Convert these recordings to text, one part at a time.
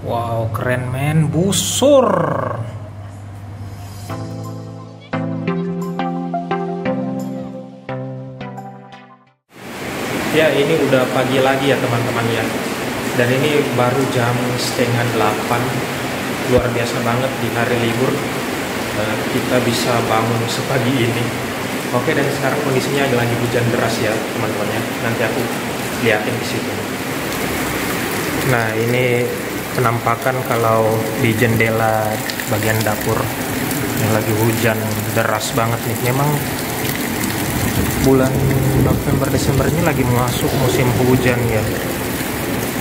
Wow, keren men, busur. Ya, ini udah pagi lagi ya teman-teman ya. Dan ini baru jam setengah 8. Luar biasa banget di hari libur kita bisa bangun sepagi ini. Oke, dan sekarang kondisinya lagi hujan deras ya teman-teman ya. Nanti aku liatin di situ. Nah, ini penampakan kalau di jendela bagian dapur yang lagi hujan deras banget nih. Memang bulan November Desember ini lagi masuk musim hujan ya.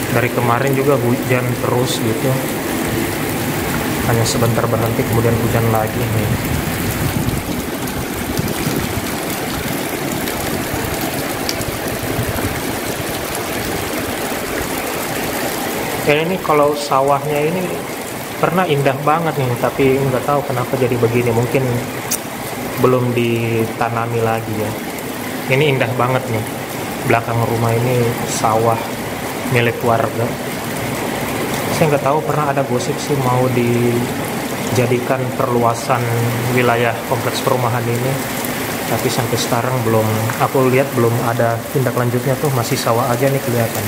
Dari kemarin juga hujan terus gitu. Hanya sebentar berhenti kemudian hujan lagi nih. Ini kalau sawahnya ini pernah indah banget nih, tapi nggak tahu kenapa jadi begini. Mungkin belum ditanami lagi ya. Ini indah banget nih. Belakang rumah ini sawah milik warga. Saya nggak tahu, pernah ada gosip sih mau dijadikan perluasan wilayah kompleks perumahan ini. Tapi sampai sekarang belum, aku lihat belum ada tindak lanjutnya tuh, masih sawah aja nih kelihatan.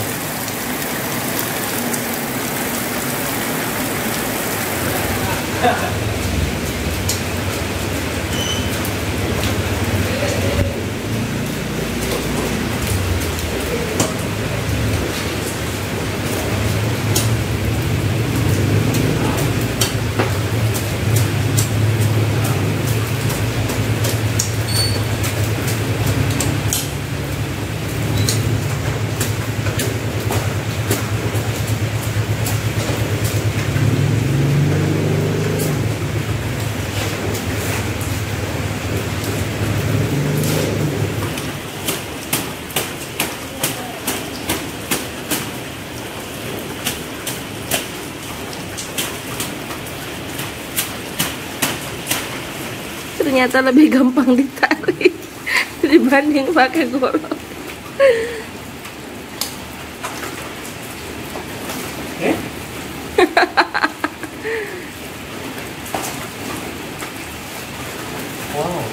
Ternyata lebih gampang ditarik dibanding pakai golok. Wow.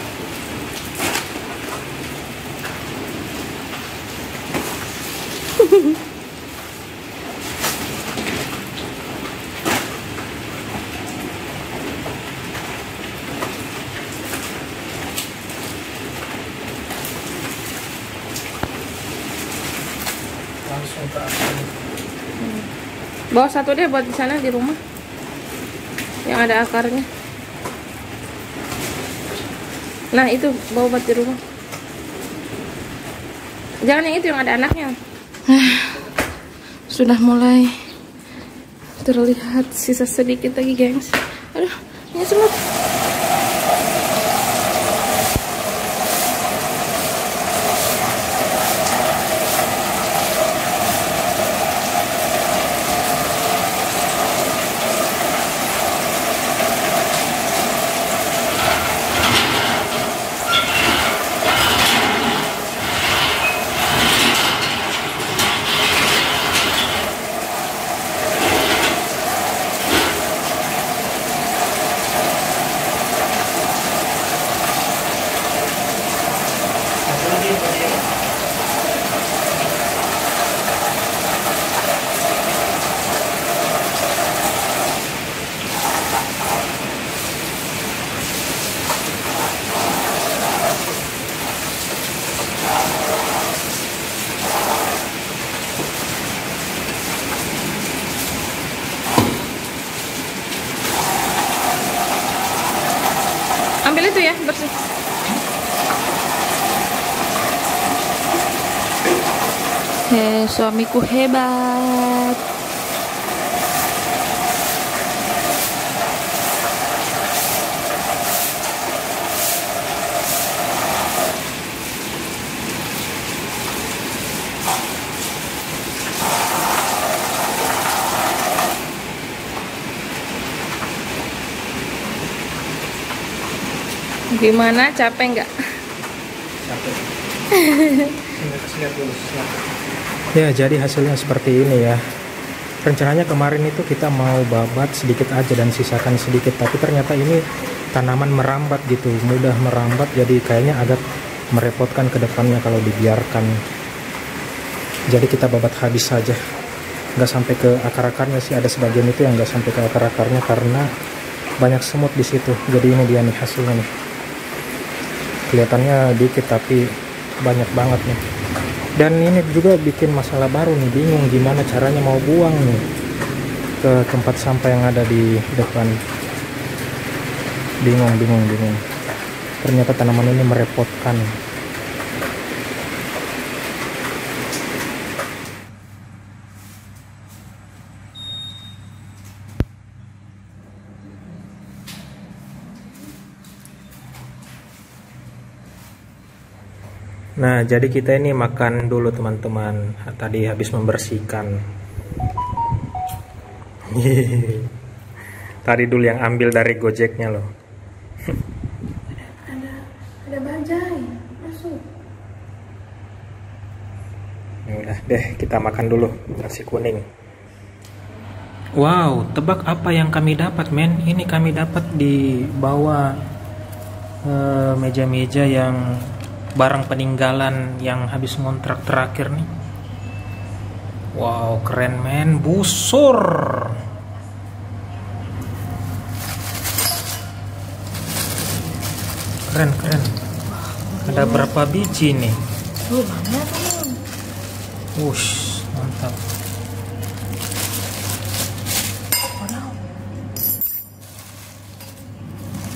Langsung ke akar. Bawa satu deh buat di sana di rumah yang ada akarnya. Nah itu bawa buat di rumah. Jangan yang itu yang ada anaknya. Sudah mulai terlihat sisa sedikit lagi, gengs. Aduh, ini semut. Ambil itu ya, bersih. Suamiku hebat. Gimana, capek nggak? Capek. Ya, jadi hasilnya seperti ini ya. Rencananya kemarin itu kita mau babat sedikit aja dan sisakan sedikit, tapi ternyata ini tanaman merambat gitu, mudah merambat, jadi kayaknya agak merepotkan ke depannya kalau dibiarkan. Jadi kita babat habis saja, nggak sampai ke akar-akarnya sih. Ada sebagian itu yang nggak sampai ke akar-akarnya karena banyak semut di situ. Jadi ini dia nih hasilnya nih. Kelihatannya dikit tapi banyak banget nih. Dan ini juga bikin masalah baru nih, bingung gimana caranya mau buang nih ke tempat sampah yang ada di depan. Bingung. Ternyata tanaman ini merepotkan. Nah, jadi kita ini makan dulu teman-teman. Tadi habis membersihkan. Tadi dulu yang ambil dari Gojeknya loh. Ada bajai masuk. Ya udah deh, kita makan dulu nasi kuning. Wow, tebak apa yang kami dapat, men? Ini kami dapat di bawah meja-meja yang barang peninggalan yang habis ngontrak terakhir nih. Wow, keren men, busur. Keren. Ada berapa biji nih? Banyak kan? Wush, mantap.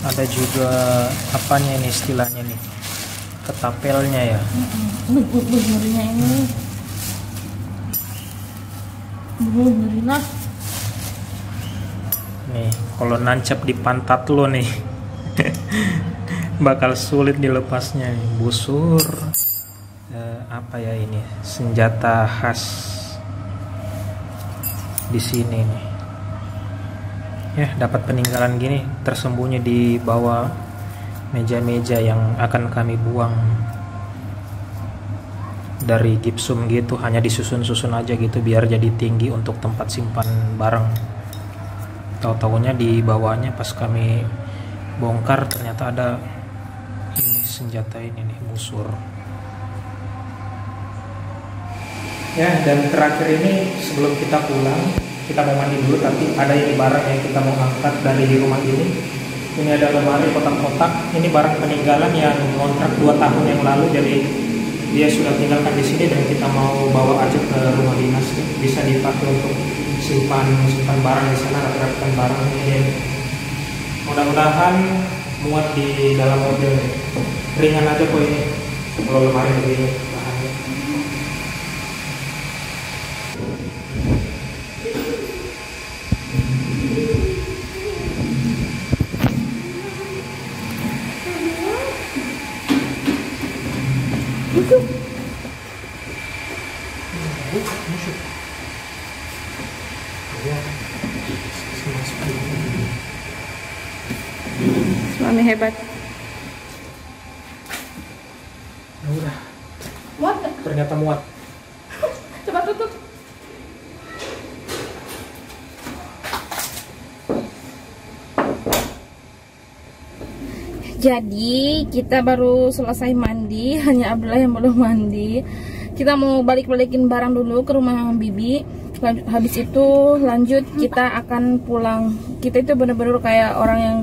Ada juga apanya ini istilahnya nih? Ketapelnya ya. Ngerinya ini. Ngeri lah. Nih, kalau nancap di pantat lo nih, bakal sulit dilepasnya. Busur. Apa ya ini? Senjata khas di sini nih. Ya, dapat peninggalan gini tersembunyi di bawah meja-meja yang akan kami buang. Dari gipsum gitu, hanya disusun-susun aja gitu biar jadi tinggi untuk tempat simpan barang. Tahu-taunya di bawahnya pas kami bongkar ternyata ada ini senjata ini nih, busur. Ya, dan terakhir ini sebelum kita pulang, kita mau mandi dulu, tapi ada ini barang yang kita mau angkat dari rumah ini. Ini ada lemari kotak-kotak. Ini barang peninggalan yang kontrak 2 tahun yang lalu, jadi dia sudah tinggalkan di sini dan kita mau bawa aja ke rumah dinas. Bisa dipakai untuk simpan barang di sana, rapikan barang ini. Mudah-mudahan muat di dalam mobil. Ringan aja kok ini. Kalau lemari begini bahannya. Suami hebat. Udah, Muat? ternyata muat. Coba tutup. Jadi kita baru selesai mandi, hanya Abdullah yang belum mandi. Kita mau balik-balikin barang dulu ke rumah Bibi. Habis itu lanjut kita akan pulang. Kita itu bener-bener kayak orang yang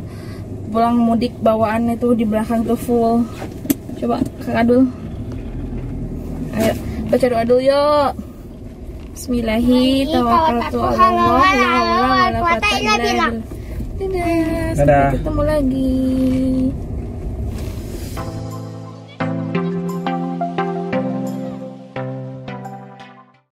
pulang mudik, bawaan itu di belakang tuh full. Coba Kak Adul. Ayo baca doa dulu yuk. Bismillahirrahmanirrahim. Tawakkaltu 'alallah, la haula wala quwwata illa billah. Dadah. Sampai ketemu lagi.